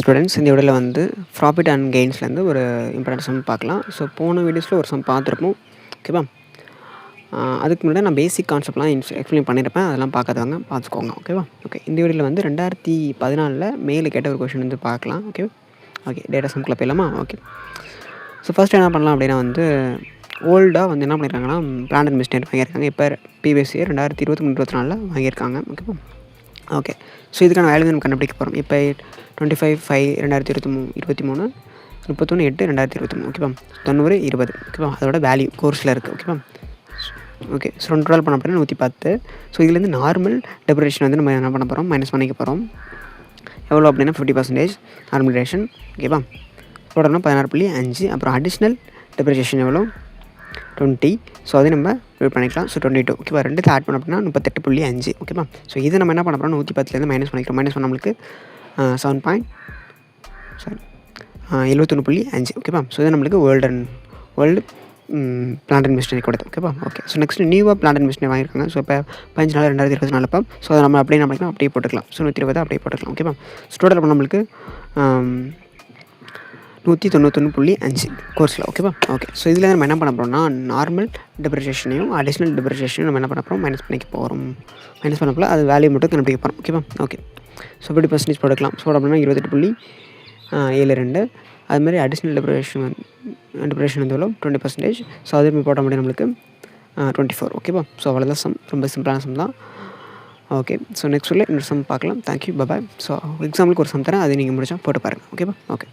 Students இந்த வீடியோவில் வந்து ப்ராஃபிட் அண்ட் கெயின்ஸ்லேருந்து ஒரு இம்பார்ட்டன்ட் சம் பார்க்கலாம். ஸோ போன வீடியோஸில் ஒரு சம் பார்த்துருப்போம். ஓகேவா? அதுக்கு முன்னாடி நான் பேசிக் கான்செப்ட்லாம் எக்ஸ்பிளைன் பண்ணியிருப்பேன். அதெல்லாம் பார்க்காதவங்க பார்த்துக்கோங்க. ஓகேவா? ஓகே, இந்த வீடியோவில் வந்து 2014 மேலே கேட்ட ஒரு கொஷின் வந்து பார்க்கலாம். ஓகே டேட்டா சம்குள்ளே போயிடலாமா? ஓகே, ஸோ ஃபஸ்ட்டு என்ன பண்ணலாம் அப்படின்னா வந்து ஓல்டாக வந்து என்ன பண்ணியிருக்காங்கன்னா பிளான்ட் அண்ட் மிஷினரி வாங்கியிருக்காங்க. இப்போ ப்ரீவியஸ் இயர் 2023-24 வாங்கியிருக்காங்க. ஓகே, ஸோ இதுக்கான வேல்யூ நம்ம கண்டுபிடிக்க போகிறோம். இப்போ 25/5/2023 31/8/2023 ஓகேவா? 90 20 ஓகேவா? அதோட வேல்யூ கோர்ஸில் இருக்குது. ஓகேவா? ஓகே, ஸோ 2 டுவெல் பண்ண அப்படின்னா 110. ஸோ இதுலேருந்து நார்மல் டெப்ரேஷன் வந்து நம்ம என்ன பண்ண போகிறோம், மைனஸ் பண்ணிக்க போகிறோம். எவ்வளோ அப்படின்னா 50% நார்மல் டெப்ரேஷன். ஓகேவா? போட்டோம்னா 16.5. அப்புறம் அடிஷ்னல் டெப்ரேஷன் எவ்வளோ 20. ஸோ அதை நம்ம ரிட் பண்ணிக்கலாம். ஸோ 22 ஓகேவா? ரெண்டுத்தில் ஆட் பண்ண அப்படின்னா 38.5 ஓகேவா? ஸோ இது நம்ம என்ன பண்ண போகிறோம், 110லேருந்து மைனஸ் பண்ணிக்கிறோம். மைனஸ் பண்ண நம்மளுக்கு 71.5 ஓகேவா? ஸோ இது நம்மளுக்கு வேர்ல்டு பிளான்ட் அண்ட் மிஷினரி கொடுத்து. ஓகேவா? ஓகே, ஸோ நெக்ஸ்ட் நியூவாக பிளான்ட் அண்ட் மிஷினரி வாங்கியிருக்காங்க. ஸோ இப்போ 15/4/2024 ஸோ அதை நம்ம அப்படியே நம்ம அப்படியே போட்டுக்கலாம். ஸோ 120 அப்படியே போட்டுக்கலாம். ஓகேவா? ஸோ டோட்டல் பண்ண நம்மளுக்கு 191.5 கோர்ஸில். ஓகேவா? ஓகே, ஸோ இதில் நம்ம என்ன பண்ண போகிறோம்னா நார்மல் டெப்ரிசியேஷனையும் அடிஷ்னல் டெப்ரிசியேஷனையும் நம்ம என்ன பண்ண போகிறோம், மைனஸ் பண்ணிக்க போகிறோம். மைனஸ் பண்ணப்போ அது வேல்யூ மட்டும் கண்டுபிடிக்க போகிறோம். ஓகேவா? ஓகே, ஸோ 50% போட்டுக்கலாம். ஸோ அப்படின்னா 28.72. அதுமாதிரி அடிஷ்னல் டெப்ரிசியேஷன் வந்து எவ்வளோ 20%. ஸோ அது போட்ட முடியும் நம்மளுக்கு 24. ஓகேவா? ஸோ அவ்வளோதான் சம், ரொம்ப சிம்பிளான சம் தான். ஓகே, ஸோ நெக்ஸ்ட் வீடியோவில் இன்னொரு சம் பார்க்கலாம். தேங்க்யூ, பாய். ஸோ எக்ஸாம்பிளுக்கு ஒரு சம் தரேன், அதை நீங்கள் முடிச்சா போட்டு பாருங்கள். ஓகேவா? ஓகே.